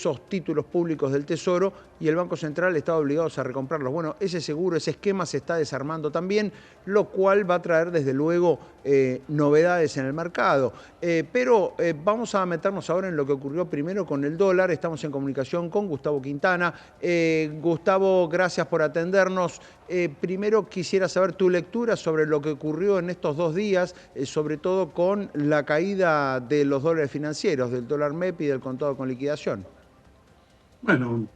esos títulos públicos del Tesoro y el Banco Central estaba obligado a recomprarlos. Bueno, ese seguro, ese esquema se está desarmando también, lo cual va a traer desde luego novedades en el mercado. Pero vamos a meternos ahora en lo que ocurrió primero con el dólar. Estamos en comunicación con Gustavo Quintana. Gustavo, gracias por atendernos. Primero quisiera saber tu lectura sobre lo que ocurrió en estos 2 días, sobre todo con la caída de los dólares financieros, del dólar MEP y del contado con liquidación. Bueno,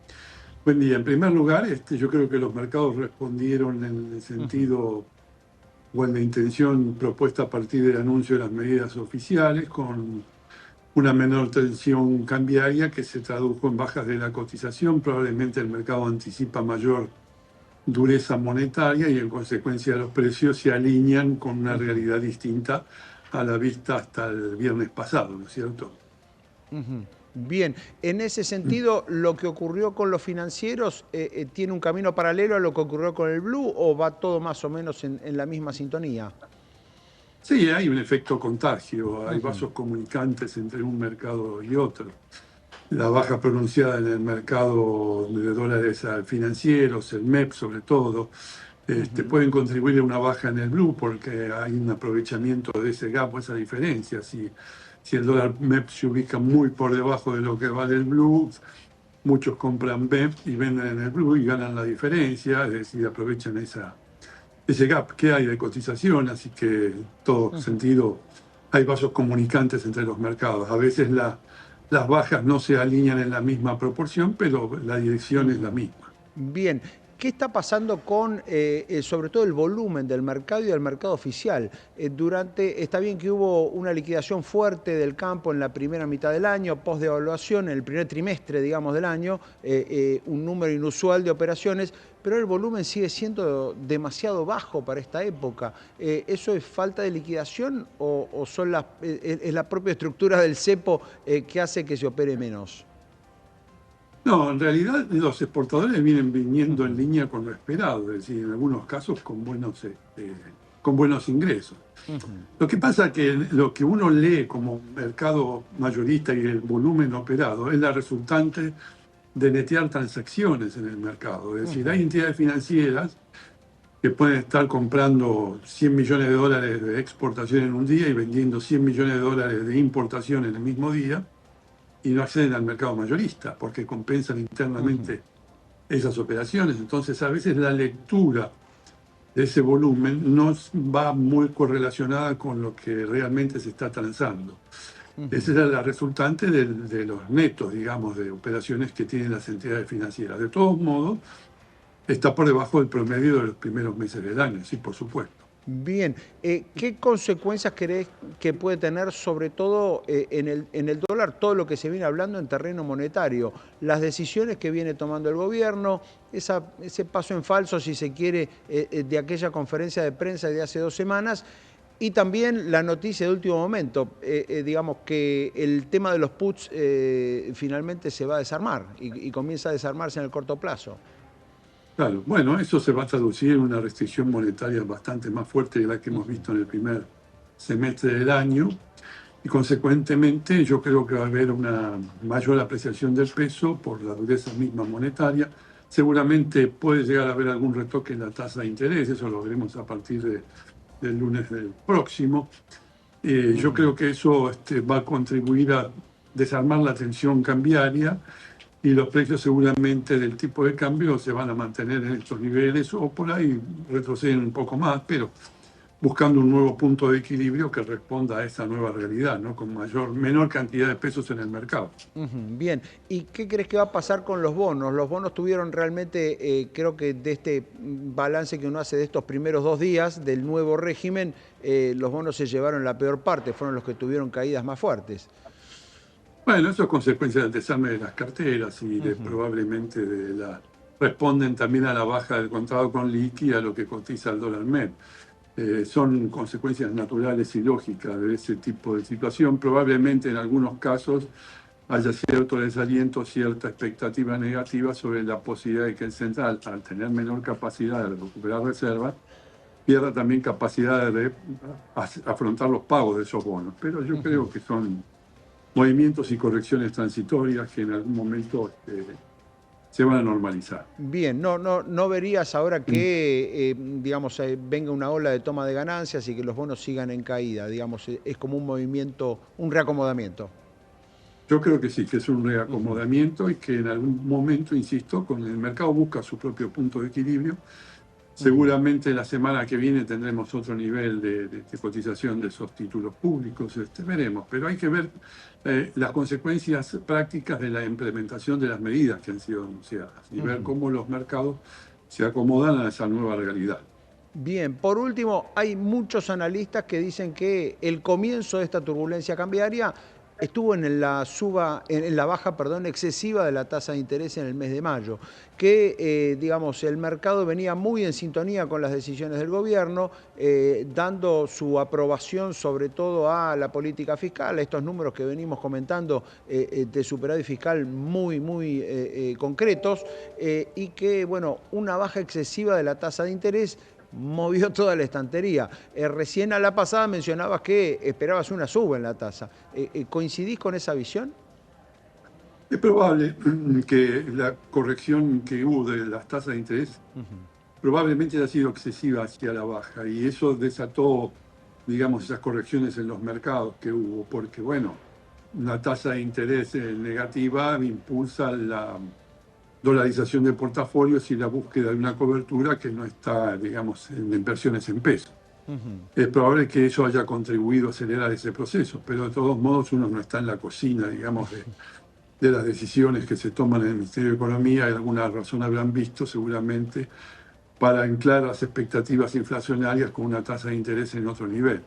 buen día. En primer lugar, yo creo que los mercados respondieron en el sentido o en la intención propuesta a partir del anuncio de las medidas oficiales, con una menor tensión cambiaria que se tradujo en bajas de la cotización. Probablemente el mercado anticipa mayor dureza monetaria y en consecuencia los precios se alinean con una realidad distinta a la vista hasta el viernes pasado, ¿no es cierto? Bien, en ese sentido, ¿lo que ocurrió con los financieros tiene un camino paralelo a lo que ocurrió con el Blue o va todo más o menos en la misma sintonía? Sí, hay un efecto contagio, hay vasos comunicantes entre un mercado y otro. La baja pronunciada en el mercado de dólares financieros, el MEP sobre todo, pueden contribuir a una baja en el Blue porque hay un aprovechamiento de ese gap o esa diferencia. Si el dólar MEP se ubica muy por debajo de lo que vale el Blue, muchos compran MEP y venden en el Blue y ganan la diferencia, es decir, aprovechan ese gap que hay de cotización, así que en todo sentido hay vasos comunicantes entre los mercados. A veces las bajas no se alinean en la misma proporción, pero la dirección es la misma. Bien, ¿qué está pasando con, sobre todo, el volumen del mercado y del mercado oficial? Está bien que hubo una liquidación fuerte del campo en la primera mitad del año, post-devaluación, en el primer trimestre, digamos, del año, un número inusual de operaciones, pero el volumen sigue siendo demasiado bajo para esta época. ¿Eso es falta de liquidación o es la propia estructura del cepo que hace que se opere menos? No, en realidad los exportadores vienen viniendo en línea con lo esperado, es decir, en algunos casos con buenos ingresos. Lo que pasa es que lo que uno lee como mercado mayorista y el volumen operado es la resultante de netear transacciones en el mercado. Es decir, hay entidades financieras que pueden estar comprando 100 millones de dólares de exportación en un día y vendiendo 100 millones de dólares de importación en el mismo día y no acceden al mercado mayorista porque compensan internamente esas operaciones. Entonces, a veces la lectura de ese volumen no va muy correlacionada con lo que realmente se está transando. Esa es la resultante de los netos, digamos, de operaciones que tienen las entidades financieras. De todos modos, está por debajo del promedio de los primeros meses del año, sí, por supuesto. Bien, ¿qué consecuencias crees que puede tener sobre todo en el dólar todo lo que se viene hablando en terreno monetario? Las decisiones que viene tomando el gobierno, ese paso en falso, si se quiere, de aquella conferencia de prensa de hace 2 semanas, y también la noticia de último momento, digamos que el tema de los puts finalmente se va a desarmar y comienza a desarmarse en el corto plazo. Claro, bueno, eso se va a traducir en una restricción monetaria bastante más fuerte de la que hemos visto en el primer semestre del año y consecuentemente yo creo que va a haber una mayor apreciación del peso por la dureza misma monetaria. Seguramente puede llegar a haber algún retoque en la tasa de interés, eso lo veremos a partir del lunes del próximo. Yo creo que eso va a contribuir a desarmar la tensión cambiaria y los precios seguramente del tipo de cambio se van a mantener en estos niveles o por ahí retroceden un poco más, pero buscando un nuevo punto de equilibrio que responda a esa nueva realidad, ¿no? Con menor cantidad de pesos en el mercado. Bien, ¿y qué crees que va a pasar con los bonos? Los bonos tuvieron realmente, creo que de este balance que uno hace de estos primeros 2 días del nuevo régimen, los bonos se llevaron la peor parte, fueron los que tuvieron caídas más fuertes. Bueno, eso es consecuencia del desarme de las carteras y probablemente responden también a la baja del contado con liqui y a lo que cotiza el dólar MEP. Son consecuencias naturales y lógicas de ese tipo de situación. Probablemente en algunos casos haya cierto desaliento, cierta expectativa negativa sobre la posibilidad de que el central, al tener menor capacidad de recuperar reservas, pierda también capacidad de afrontar los pagos de esos bonos. Pero yo creo que son movimientos y correcciones transitorias que en algún momento se van a normalizar. Bien, no verías ahora que, digamos, venga una ola de toma de ganancias y que los bonos sigan en caída, digamos, es como un movimiento, un reacomodamiento. Yo creo que sí, que es un reacomodamiento y que en algún momento, insisto, con el mercado busca su propio punto de equilibrio. Seguramente la semana que viene tendremos otro nivel de cotización de esos títulos públicos, veremos, pero hay que ver las consecuencias prácticas de la implementación de las medidas que han sido anunciadas y ver cómo los mercados se acomodan a esa nueva realidad. Bien, por último, hay muchos analistas que dicen que el comienzo de esta turbulencia cambiaria estuvo en la baja, perdón, excesiva de la tasa de interés en el mes de mayo, que, digamos, el mercado venía muy en sintonía con las decisiones del gobierno, dando su aprobación sobre todo a la política fiscal, a estos números que venimos comentando de superávit fiscal muy concretos, y que, bueno, una baja excesiva de la tasa de interés movió toda la estantería. Recién a la pasada mencionabas que esperabas una suba en la tasa. ¿Coincidís con esa visión? Es probable que la corrección que hubo de las tasas de interés probablemente haya sido excesiva hacia la baja y eso desató, digamos, esas correcciones en los mercados que hubo, porque, bueno, una tasa de interés negativa impulsa la dolarización de portafolios y la búsqueda de una cobertura que no está, digamos, en inversiones en pesos. Es probable que eso haya contribuido a acelerar ese proceso, pero de todos modos uno no está en la cocina, digamos, de las decisiones que se toman en el Ministerio de Economía, y alguna razón habrán visto seguramente para anclar las expectativas inflacionarias con una tasa de interés en otro nivel.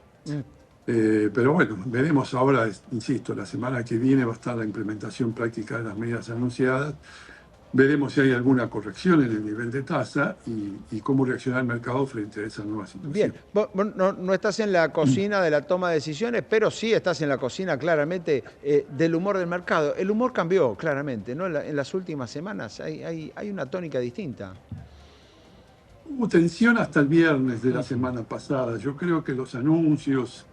Pero bueno, veremos ahora, insisto, la semana que viene va a estar la implementación práctica de las medidas anunciadas. Veremos si hay alguna corrección en el nivel de tasa y cómo reacciona el mercado frente a esa nueva Bien, situación. vos no estás en la cocina de la toma de decisiones, pero sí estás en la cocina claramente del humor del mercado. El humor cambió claramente, ¿no? En las últimas semanas hay una tónica distinta. Hubo tensión hasta el viernes de la semana pasada. Yo creo que los anuncios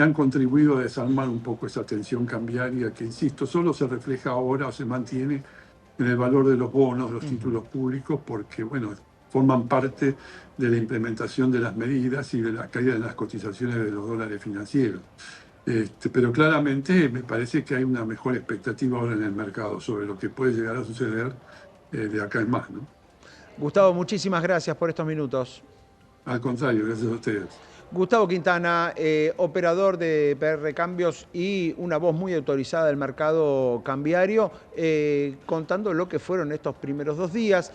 han contribuido a desarmar un poco esa tensión cambiaria que, insisto, solo se refleja ahora o se mantiene en el valor de los bonos, los títulos públicos, porque, bueno, forman parte de la implementación de las medidas y de la caída de las cotizaciones de los dólares financieros. Pero claramente me parece que hay una mejor expectativa ahora en el mercado sobre lo que puede llegar a suceder de acá en más, ¿no? Gustavo, muchísimas gracias por estos minutos. Al contrario, gracias a ustedes. Gustavo Quintana, operador de PR Cambios y una voz muy autorizada del mercado cambiario, contando lo que fueron estos primeros 2 días.